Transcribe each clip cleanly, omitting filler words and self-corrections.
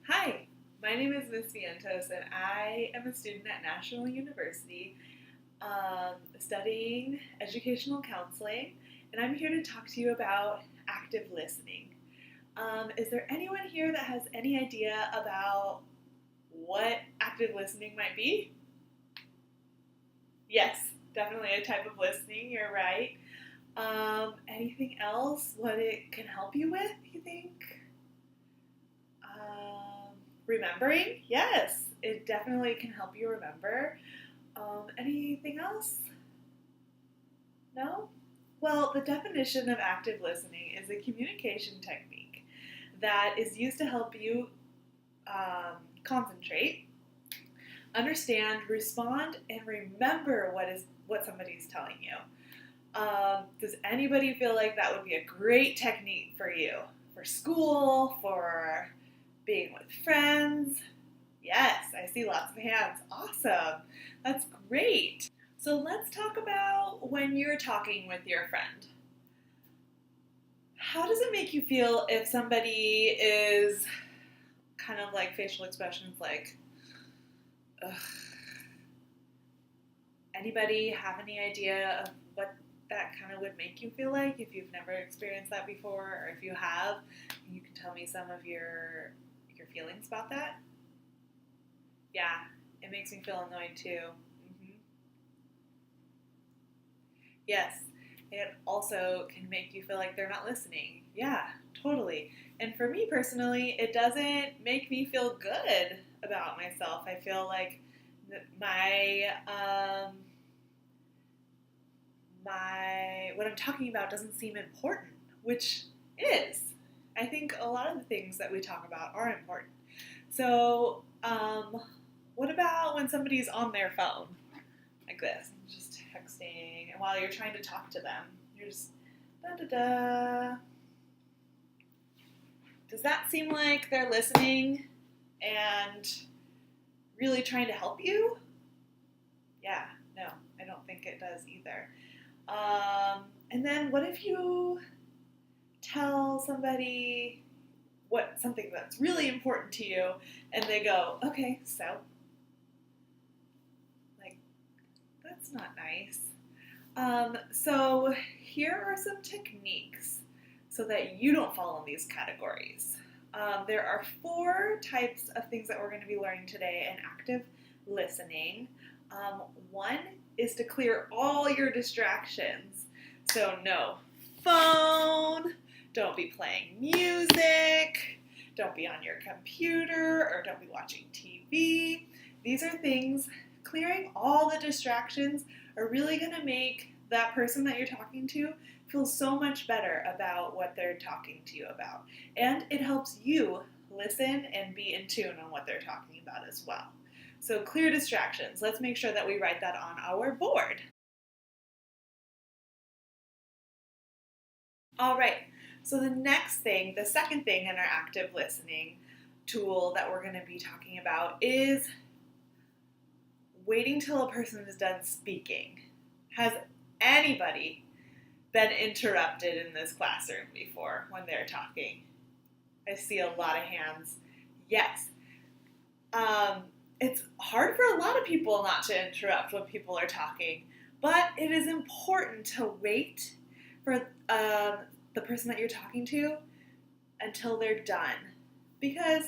Hi, my name is Miss Vientos, and I am a student at National University studying educational counseling, and I'm here to talk to you about active listening. Is there anyone here that has any idea about what active listening might be? Yes, definitely a type of listening, you're right. Anything else? What it can help you with, you think? Um, Remembering? Yes, it definitely can help you remember. Anything else? No? Well, the definition of active listening is a communication technique that is used to help you concentrate, understand, respond, and remember what somebody's telling you. Does anybody feel like that would be a great technique for you? For school, for being with friends? Yes, I see lots of hands. Awesome. That's great. So let's talk about when you're talking with your friend. How does it make you feel if somebody is kind of like facial expressions like, ugh? Anybody have any idea of what that kind of would make you feel like if you've never experienced that before, or if you have, you can tell me some of your feelings about that? Yeah, it makes me feel annoyed too. hmm Yes, it also can make you feel like they're not listening. Yeah, totally. And for me personally, it doesn't make me feel good about myself. I feel like my what I'm talking about doesn't seem important, which is. I think a lot of the things that we talk about are important. So, what about when somebody's on their phone like this, just texting, and while you're trying to talk to them, you're just da da da. Does that seem like they're listening and really trying to help you? Yeah, no, I don't think it does either. And then what if you tell somebody something that's really important to you, and they go, okay, so, like, that's not nice. So here are some techniques so that you don't fall in these categories. There are 4 types of things that we're going to be learning today in active listening. One is to clear all your distractions. So no phone, don't be playing music, don't be on your computer, or don't be watching TV. These are things, clearing all the distractions are really going to make that person that you're talking to feel so much better about what they're talking to you about. And it helps you listen and be in tune on what they're talking about as well. So clear distractions. Let's make sure that we write that on our board. All right. So the second thing in our active listening tool that we're going to be talking about is waiting till a person is done speaking. Has anybody been interrupted in this classroom before when they're talking? I see a lot of hands. Yes. It's hard for a lot of people not to interrupt when people are talking, but it is important to wait for the person that you're talking to until they're done, because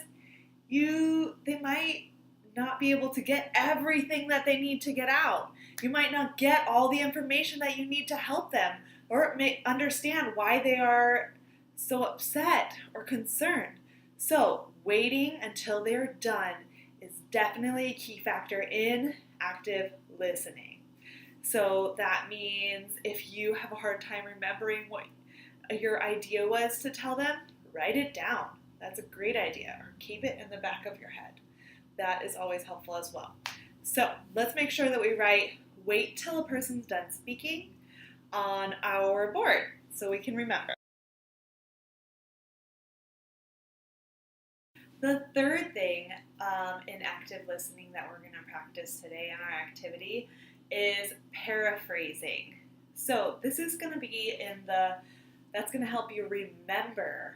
they might not be able to get everything that they need to get out. You might not get all the information that you need to help them, or understand why they are so upset or concerned. So waiting until they're done is definitely a key factor in active listening. So that means if you have a hard time remembering what your idea was to tell them, write it down. That's a great idea. Or keep it in the back of your head. That is always helpful as well. So let's make sure that we wait till a person's done speaking on our board so we can remember. The third thing in active listening that we're going to practice today in our activity is paraphrasing. So this is going to be that's going to help you remember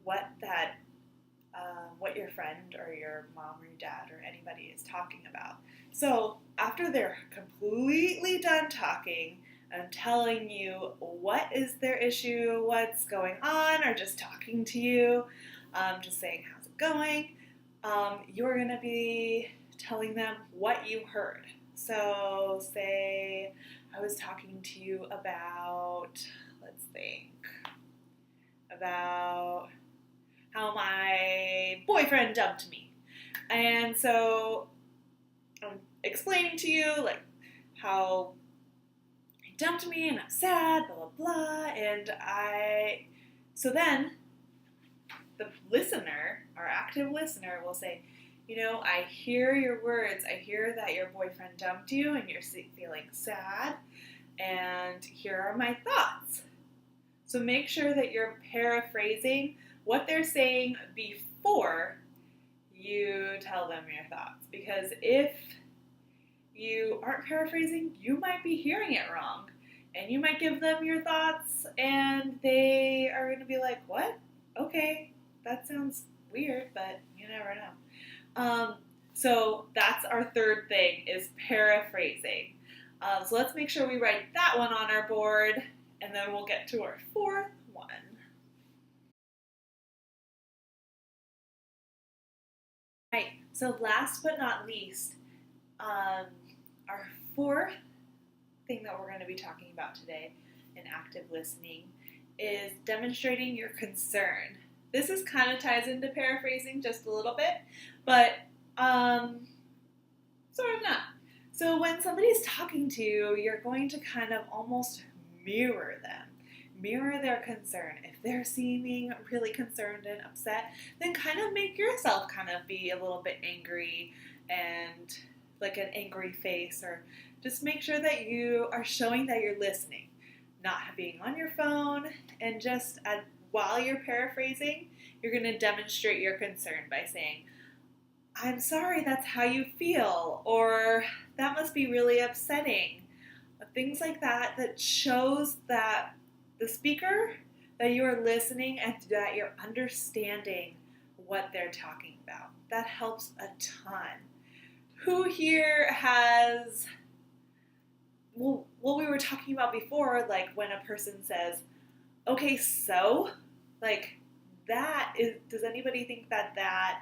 what that what your friend or your mom or your dad or anybody is talking about. So after they're completely done talking and telling you what is their issue, what's going on, or just talking to you, just saying how's it going, you're going to be telling them what you heard. So say I was talking to you about, let's think, about how my boyfriend dumped me. And so I'm explaining to you like how he dumped me and I'm sad, blah, blah, blah. And so then the listener, our active listener, will say, I hear your words. I hear that your boyfriend dumped you and you're feeling sad. And here are my thoughts. So make sure that you're paraphrasing what they're saying before you tell them your thoughts. Because if you aren't paraphrasing, you might be hearing it wrong. And you might give them your thoughts and they are going to be like, what? Okay, that sounds weird, but you never know. So that's our third thing, is paraphrasing. So let's make sure we write that one on our board, and then we'll get to our fourth one. Right, so last but not least, our fourth thing that we're going to be talking about today in active listening is demonstrating your concern. This is kind of ties into paraphrasing just a little bit, but sort of not. So when somebody's talking to you, you're going to kind of almost mirror them. Mirror their concern. If they're seeming really concerned and upset, then kind of make yourself kind of be a little bit angry and like an angry face, or just make sure that you are showing that you're listening, not being on your phone, and just while you're paraphrasing, you're going to demonstrate your concern by saying, I'm sorry that's how you feel, or that must be really upsetting. Things like that shows that the speaker, that you are listening and that you're understanding what they're talking about. That helps a ton. Who here has, well, what we were talking about before, like when a person says, okay, so, like that is, does anybody think that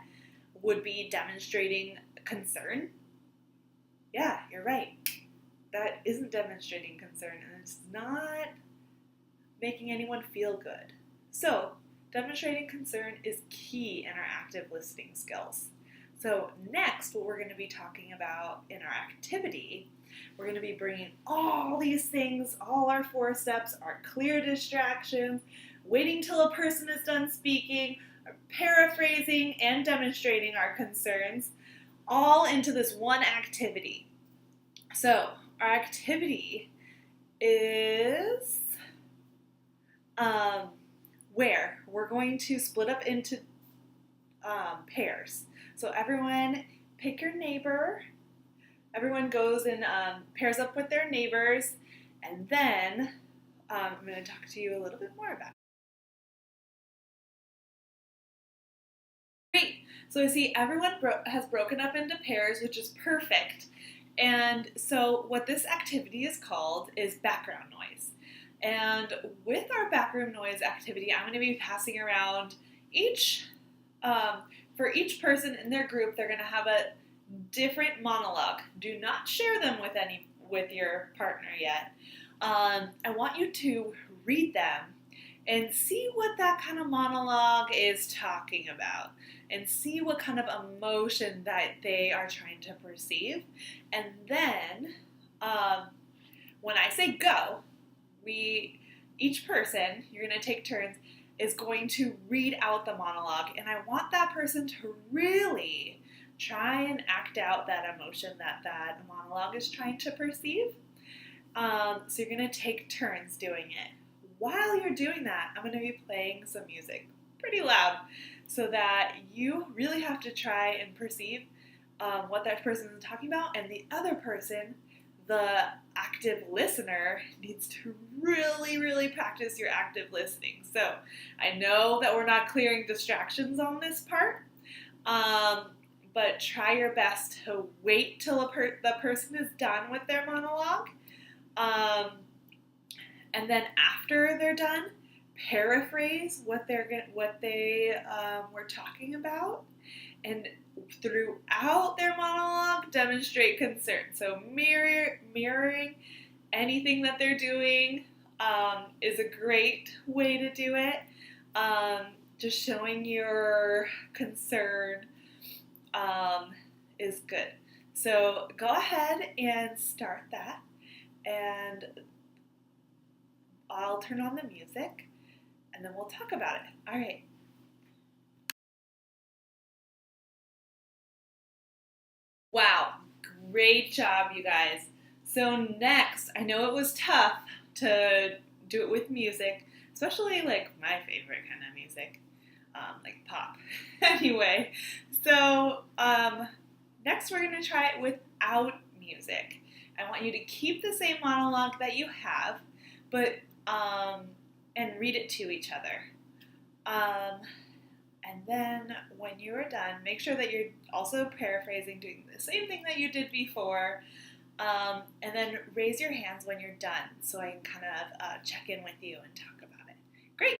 would be demonstrating concern? Yeah, you're right. That isn't demonstrating concern, and it's not making anyone feel good. So, demonstrating concern is key in our active listening skills. So next, what we're going to be talking about in our activity, we're going to be bringing all these things, all our 4 steps, our clear distractions, waiting till a person is done speaking, paraphrasing, and demonstrating our concerns, all into this one activity. So our activity is where we're going to split up into pairs. So everyone pick your neighbor. Everyone goes and pairs up with their neighbors, and then I'm going to talk to you a little bit more about it. Great. So I see everyone has broken up into pairs, which is perfect. And so what this activity is called is background noise. And with our background noise activity, I'm going to be passing around for each person in their group, they're going to have a different monologue. Do not share them with your partner yet. I want you to read them and see what that kind of monologue is talking about, and see what kind of emotion that they are trying to perceive. And then when I say go, each person, you're going to take turns, is going to read out the monologue, and I want that person to really try and act out that emotion that monologue is trying to perceive. So you're going to take turns doing it. While you're doing that, I'm going to be playing some music pretty loud so that you really have to try and perceive what that person is talking about, and the other person, the active listener needs to really, really practice your active listening. So I know that we're not clearing distractions on this part, but try your best to wait till the person is done with their monologue. And then after they're done, paraphrase what they were talking about, and throughout their monologue, demonstrate concern. So mirroring anything that they're doing is a great way to do it. Just showing your concern is good. So go ahead and start that, and I'll turn on the music, and then we'll talk about it. All right. Wow, great job, you guys. So next, I know it was tough to do it with music, especially like my favorite kind of music, like pop. Anyway, so next we're going to try it without music. I want you to keep the same monologue that you have, but and read it to each other. And then when you are done, make sure that you're also paraphrasing, doing the same thing that you did before, and then raise your hands when you're done so I can kind of check in with you and talk about it. Great.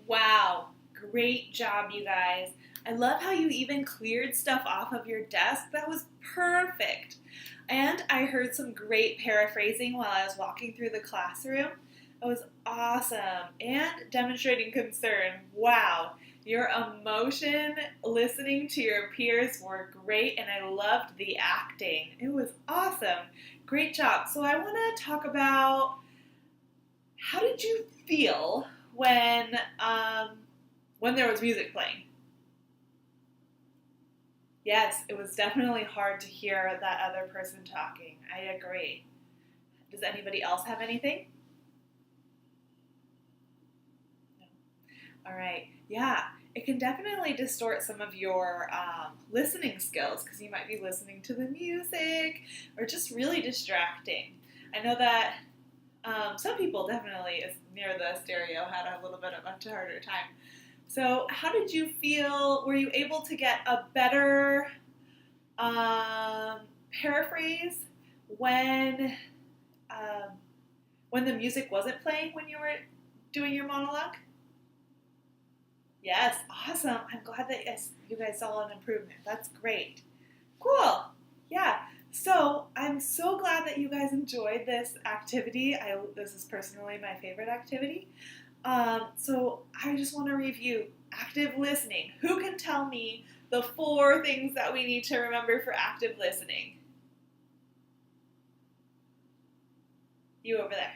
Wow, great job, you guys. I love how you even cleared stuff off of your desk. That was perfect. And I heard some great paraphrasing while I was walking through the classroom. It was awesome. And demonstrating concern. Wow. Your emotion listening to your peers were great, and I loved the acting. It was awesome. Great job. So I want to talk about, how did you feel when there was music playing? Yes, it was definitely hard to hear that other person talking. I agree. Does anybody else have anything? No. All right. Yeah, it can definitely distort some of your listening skills because you might be listening to the music or just really distracting. I know that some people definitely near the stereo had a little bit of a harder time. So how did you feel? Were you able to get a better paraphrase when the music wasn't playing when you were doing your monologue? Yes, awesome. I'm glad that you guys saw an improvement. That's great. Cool. Yeah. So I'm so glad that you guys enjoyed this activity. This is personally my favorite activity. So I just want to review active listening. Who can tell me the 4 things that we need to remember for active listening? You over there.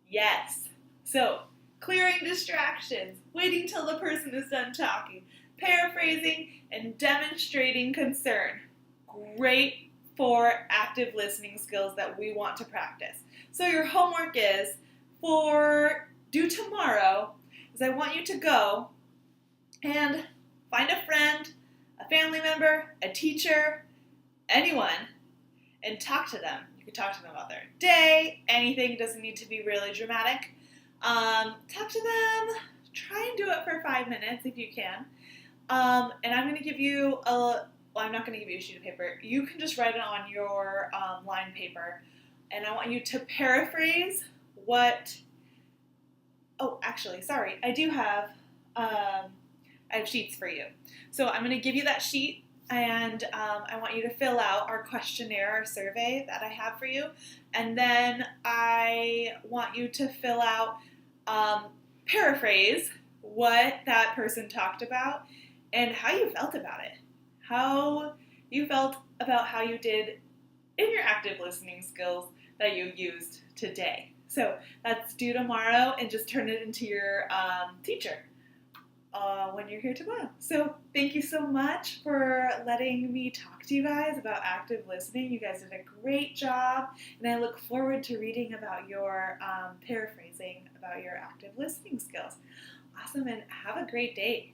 Yes. So clearing distractions, waiting till the person is done talking, paraphrasing, and demonstrating concern. Great 4 active listening skills that we want to practice. So your homework is, for due tomorrow, is I want you to go and find a friend, a family member, a teacher, anyone, and talk to them. You can talk to them about their day, anything, doesn't need to be really dramatic. Talk to them, try and do it for 5 minutes if you can. And I'm going to give you I'm not going to give you a sheet of paper. You can just write it on your line paper. And I want you to paraphrase sorry, I do have, I have sheets for you. So I'm going to give you that sheet, and I want you to fill out our questionnaire, our survey that I have for you. And then I want you to fill out, paraphrase what that person talked about and how you felt about it. How you felt about how you did in your active listening skills that you used today. So that's due tomorrow, and just turn it into your teacher when you're here tomorrow. So thank you so much for letting me talk to you guys about active listening. You guys did a great job, and I look forward to reading about your paraphrasing about your active listening skills. Awesome, and have a great day.